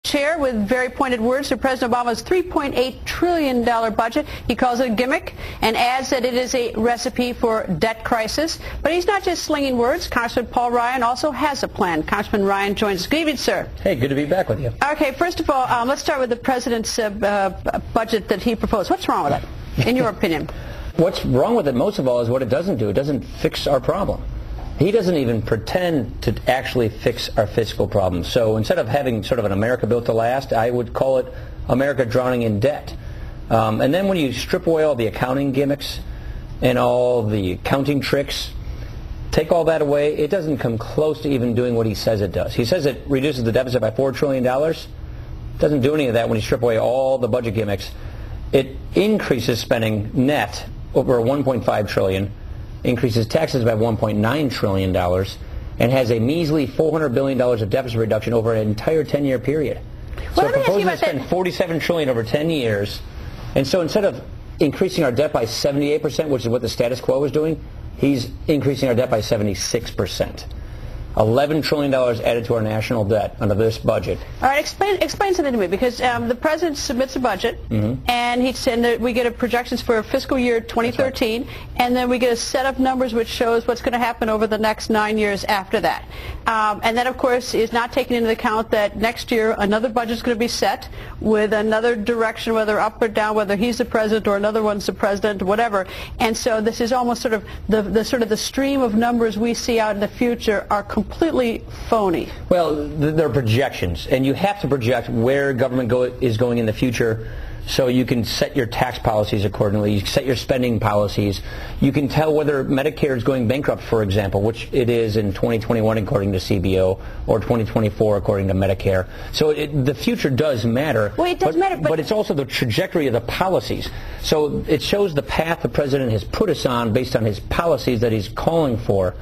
Chair with very pointed words to President Obama's $3.8 trillion budget. He calls it a gimmick and adds that it is a recipe for debt crisis. But he's not just slinging words. Congressman Paul Ryan also has a plan. Congressman Ryan joins us. Good evening, sir. Hey, good to be back with you. Okay, first of all, let's start with the president's budget that he proposed. What's wrong with it, in your opinion? What's wrong with it, most of all, is what it doesn't do. It doesn't fix our problem. He doesn't even pretend to actually fix our fiscal problems. So instead of having sort of an America built to last, I would call it America drowning in debt. And then when you strip away all the accounting gimmicks and all the accounting tricks, take all that away, it doesn't come close to even doing what he says it does. He says it reduces the deficit by $4 trillion. It doesn't do any of that when you strip away all the budget gimmicks. It increases spending net over $1.5 trillion, increases taxes by $1.9 trillion, and has a measly $400 billion of deficit reduction over an entire 10-year period. So it proposes to spend $47 trillion over 10 years. And so instead of increasing our debt by 78%, which is what the status quo is doing, he's increasing our debt by 76%. $11 trillion added to our national debt under this budget. All right, explain something to me, because the president submits a budget, and he said we get projections for fiscal year 2013, right, and then we get a set of numbers which shows what's going to happen over the next 9 years after that. And that, of course, is not taking into account that next year another budget is going to be set with another direction, whether up or down, whether he's the president or another one's the president, whatever. And so this is almost sort of the stream of numbers we see out in the future are completely phony. Well, they're projections, and you have to project where government is going in the future, so you can set your tax policies accordingly, you set your spending policies, you can tell whether Medicare is going bankrupt, for example, which it is in 2021 according to CBO, or 2024 according to Medicare. So the future does matter. Well, it does matter, but it's also the trajectory of the policies. So it shows the path the president has put us on based on his policies that he's calling for.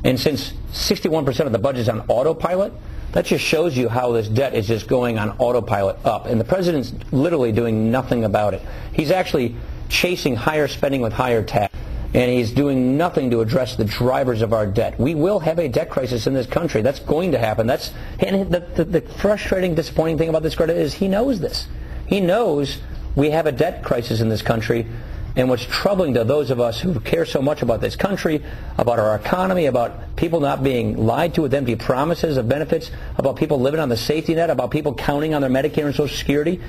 And since 61% of the budget is on autopilot, that just shows you how this debt is just going on autopilot up. And the president's literally doing nothing about it. He's actually chasing higher spending with higher tax. And he's doing nothing to address the drivers of our debt. We will have a debt crisis in this country. That's going to happen. And the frustrating, disappointing thing about this, Greta, is he knows this. He knows we have a debt crisis in this country. And what's troubling to those of us who care so much about this country, about our economy, about people not being lied to with empty promises of benefits, about people living on the safety net, about people counting on their Medicare and Social Security,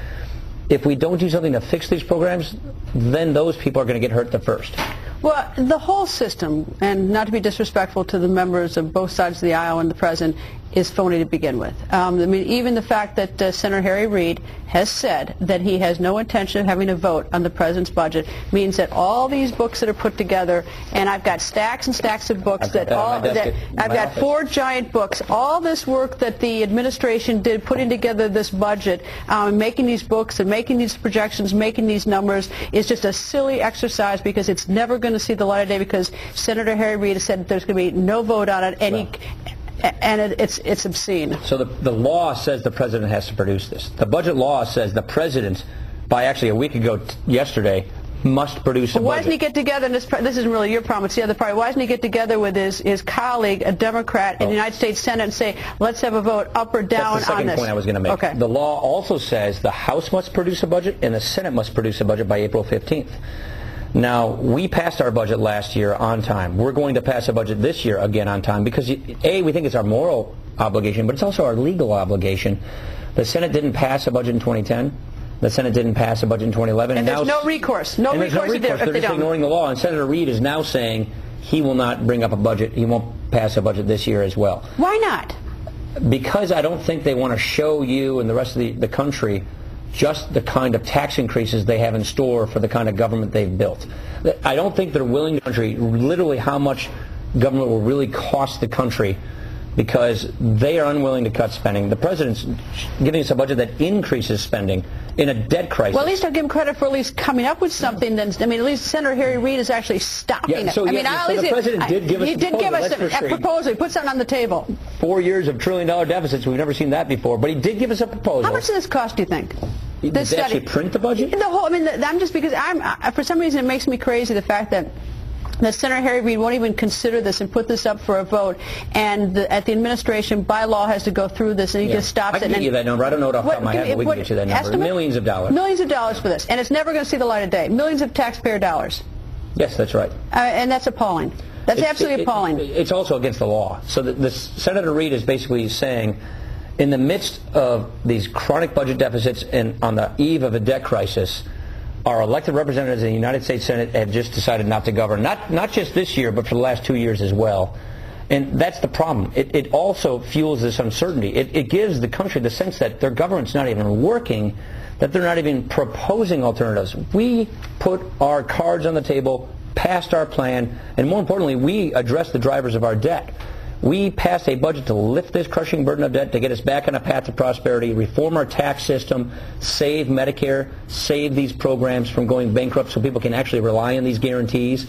if we don't do something to fix these programs, then those people are going to get hurt the first. Well, the whole system, and not to be disrespectful to the members of both sides of the aisle and the president, is phony to begin with. I mean, even the fact that Senator Harry Reid has said that he has no intention of having a vote on the president's budget means that all these books that are put together, and I've got stacks and stacks of books I've got 4 giant books, all this work that the administration did putting together this budget, making these books and making these projections, making these numbers, is just a silly exercise because it's never going to see the light of day because Senator Harry Reid has said that there's going to be no vote on it, and it's obscene. So the law says the president has to produce this. The budget law says the president, by actually a week ago yesterday, must produce a budget. Why doesn't he get together, and this isn't really your problem, it's the other party, why doesn't he get together with his colleague, a Democrat in the United States Senate, and say, let's have a vote up or down on this? That's the second point I was going to make. Okay. The law also says the House must produce a budget and the Senate must produce a budget by April 15th. Now, we passed our budget last year on time. We're going to pass a budget this year again on time because, A, we think it's our moral obligation, but it's also our legal obligation. The Senate didn't pass a budget in 2010. The Senate didn't pass a budget in 2011. And there's no recourse. No recourse if they don't. They're just ignoring the law. And Senator Reid is now saying he will not bring up a budget. He won't pass a budget this year as well. Why not? Because I don't think they want to show you and the rest of the country just the kind of tax increases they have in store for the kind of government they've built. I don't think they're willing to country literally how much government will really cost the country because they are unwilling to cut spending. The president's giving us a budget that increases spending in a debt crisis. Well, at least I'll give him credit for at least coming up with something. Then, I mean, at least Senator Harry Reid is actually stopping it. So the president did give us a proposal. He put something on the table. 4 years of $1 trillion deficits. We've never seen that before. But he did give us a proposal. How much does this cost, do you think? Did they actually print the budget? I'm just because for some reason it makes me crazy the fact that that Senator Harry Reid won't even consider this and put this up for a vote, and at the administration, by law, has to go through this, and he just stops it. I can give you that number. I don't know it off the top of my head, but we can get you that number. Estimate? Millions of dollars. Millions of dollars for this, and it's never going to see the light of day. Millions of taxpayer dollars. Yes, that's right. And that's appalling. That's absolutely appalling. It's also against the law. So Senator Reid is basically saying, in the midst of these chronic budget deficits and on the eve of a debt crisis, our elected representatives in the United States Senate have just decided not to govern, not just this year, but for the last 2 years as well. And that's the problem. It also fuels this uncertainty. It gives the country the sense that their government's not even working, that they're not even proposing alternatives. We put our cards on the table, passed our plan, and more importantly, we addressed the drivers of our debt. We passed a budget to lift this crushing burden of debt, to get us back on a path to prosperity, reform our tax system, save Medicare, save these programs from going bankrupt so people can actually rely on these guarantees.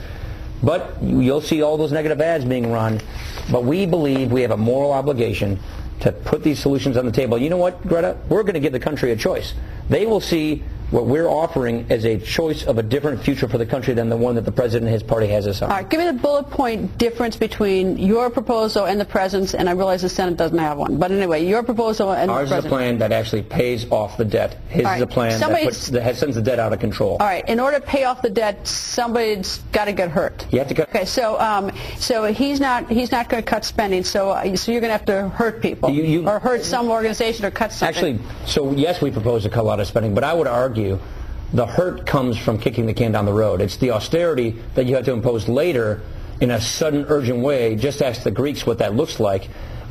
But you'll see all those negative ads being run. But we believe we have a moral obligation to put these solutions on the table. You know what, Greta? We're going to give the country a choice. They will see what we're offering as a choice of a different future for the country than the one that the President and his party has us on. All right, give me the bullet point difference between your proposal and the President's, and I realize the Senate doesn't have one. But anyway, your proposal and the President's. Ours is a plan that actually pays off the debt. His is a plan that sends the debt out of control. All right, in order to pay off the debt, somebody's got to get hurt. You have to cut. Okay, so he's not going to cut spending, so you're going to have to hurt people, or hurt some organization, or cut something. Actually, so yes, we propose to cut a lot of spending, but I would argue the hurt comes from kicking the can down the road. It's the austerity that you have to impose later in a sudden, urgent way. Just ask the Greeks what that looks like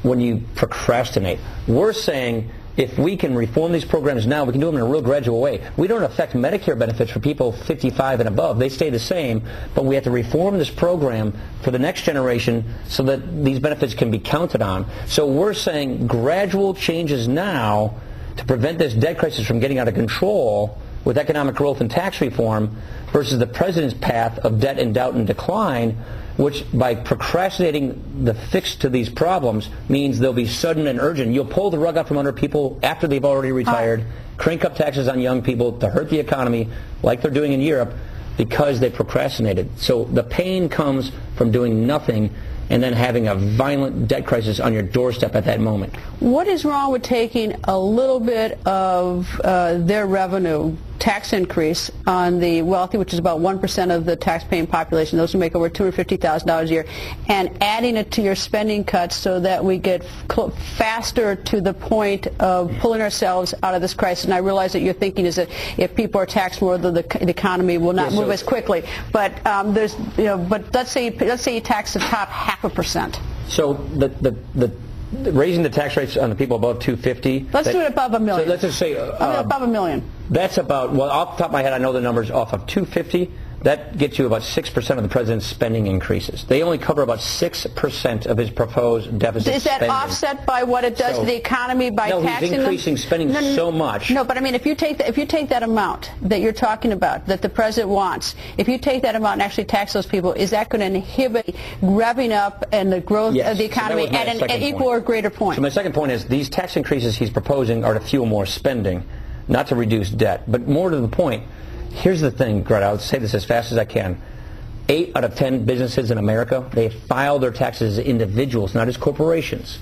when you procrastinate. We're saying if we can reform these programs now, we can do them in a real gradual way. We don't affect Medicare benefits for people 55 and above. They stay the same, but we have to reform this program for the next generation so that these benefits can be counted on. So we're saying gradual changes now to prevent this debt crisis from getting out of control with economic growth and tax reform versus the President's path of debt and doubt and decline, which by procrastinating the fix to these problems means they'll be sudden and urgent. You'll pull the rug out from under people after they've already retired, crank up taxes on young people to hurt the economy like they're doing in Europe because they procrastinated. So the pain comes from doing nothing and then having a violent debt crisis on your doorstep at that moment. What is wrong with taking a little bit of their revenue tax increase on the wealthy, which is about 1% of the tax-paying population, those who make over $250,000 a year, and adding it to your spending cuts so that we get faster to the point of pulling ourselves out of this crisis? And I realize that your thinking is that if people are taxed more, the economy will not move as quickly. But but let's say you tax the top 0.5%. So the raising the tax rates on the people above 250. Let's do it above $1 million. So let's just say above $1 million. That's about, well, off the top of my head, I know the numbers off of 250. That gets you about 6% of the President's spending increases. They only cover about 6% of his proposed deficit Is that spending. Offset by what it does to the economy by taxing them? No, he's increasing spending so much. No, but I mean, if you take that amount that you're talking about, that the President wants, if you take that amount and actually tax those people, is that going to inhibit revving up and the growth of the economy at an equal or greater point? So my second point is these tax increases he's proposing are to fuel more spending, not to reduce debt. But more to the point, here's the thing, Greta, I'll say this as fast as I can. 8 out of 10 businesses in America, they file their taxes as individuals, not as corporations.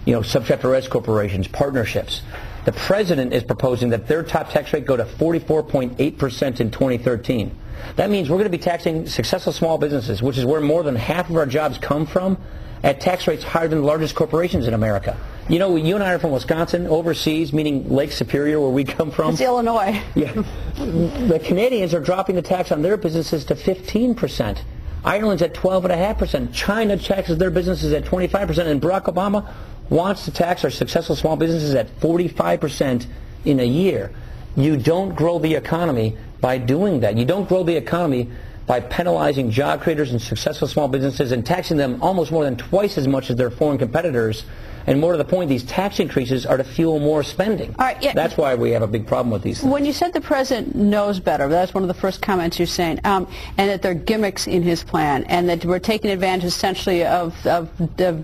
Subchapter S corporations, partnerships. The President is proposing that their top tax rate go to 44.8% in 2013. That means we're going to be taxing successful small businesses, which is where more than half of our jobs come from, at tax rates higher than the largest corporations in America. You and I are from Wisconsin, overseas, meaning Lake Superior, where we come from. It's Illinois. Yeah. The Canadians are dropping the tax on their businesses to 15%. Ireland's at 12.5%. China taxes their businesses at 25%. And Barack Obama wants to tax our successful small businesses at 45% in a year. You don't grow the economy by doing that. You don't grow the economy by penalizing job creators and successful small businesses and taxing them almost more than twice as much as their foreign competitors And more to the point, these tax increases are to fuel more spending. All right, yeah. That's why we have a big problem with these things. When you said the president knows better, that's one of the first comments you're saying, and that there are gimmicks in his plan, and that we're taking advantage essentially of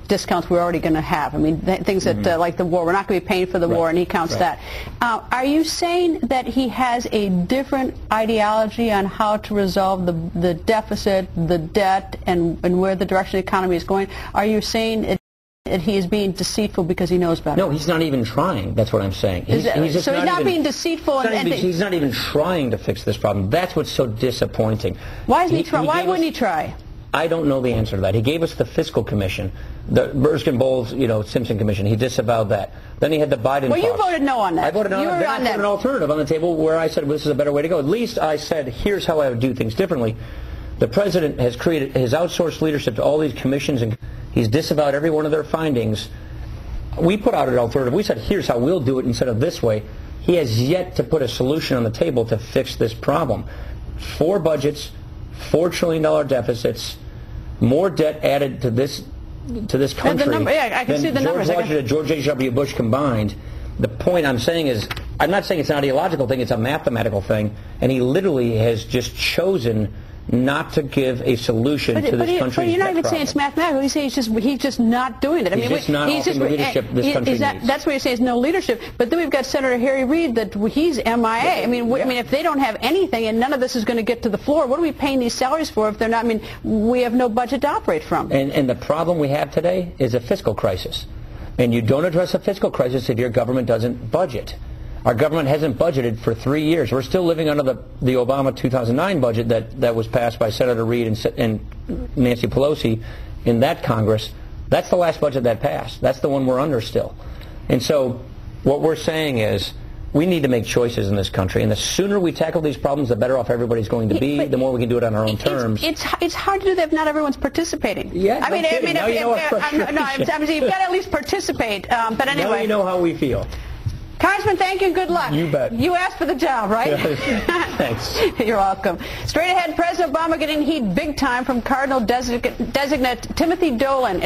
discounts we're already going to have. I mean, things that like the war, we're not going to be paying for the war, and he counts that. Are you saying that he has a different ideology on how to resolve the deficit, the debt, and where the direction of the economy is going? Are you saying that he is being deceitful because he knows better? No, he's not even trying. That's what I'm saying. He's not being deceitful. He's not even trying to fix this problem. That's what's so disappointing. Why isn't he trying? Why wouldn't he try? I don't know the answer to that. He gave us the fiscal commission, the Erskine-Bowles, Simpson commission. He disavowed that. Then he had the Biden Well, you voted no on that. I voted no on that. I put an alternative on the table where I said, well, this is a better way to go. At least I said, here's how I would do things differently. The president has outsourced leadership to all these commissions, and he's disavowed every one of their findings. We put out an alternative. We said, here's how we'll do it instead of this way. He has yet to put a solution on the table to fix this problem. 4 budgets, $4 trillion deficits, more debt added to this country I can see the numbers. George Washington and George H.W. Bush combined. The point I'm saying is, I'm not saying it's an ideological thing, it's a mathematical thing, and he literally has just chosen not to give a solution to this country's But you're not even problem. saying it's mathematical. He's saying he's just not doing it. He's just not offering the leadership this country needs. That's what you're saying is no leadership. But then we've got Senator Harry Reid that he's MIA. I mean, if they don't have anything and none of this is going to get to the floor, what are we paying these salaries for if they're not? I mean, we have no budget to operate from. And the problem we have today is a fiscal crisis. And you don't address a fiscal crisis if your government doesn't budget. Our government hasn't budgeted for 3 years. We're still living under the Obama 2009 budget that was passed by Senator Reid and Nancy Pelosi in that Congress. That's the last budget that passed. That's the one we're under still. And so what we're saying is we need to make choices in this country, and the sooner we tackle these problems, the better off everybody's going to be, the more we can do it on our own terms. It's hard to do that if not everyone's participating. Yeah, you've got to at least participate. But anyway. Now you know how we feel. Congressman, thank you and good luck. You bet. You asked for the job, right? Yes. Thanks. You're welcome. Straight ahead, President Obama getting heat big time from Cardinal designate Timothy Dolan.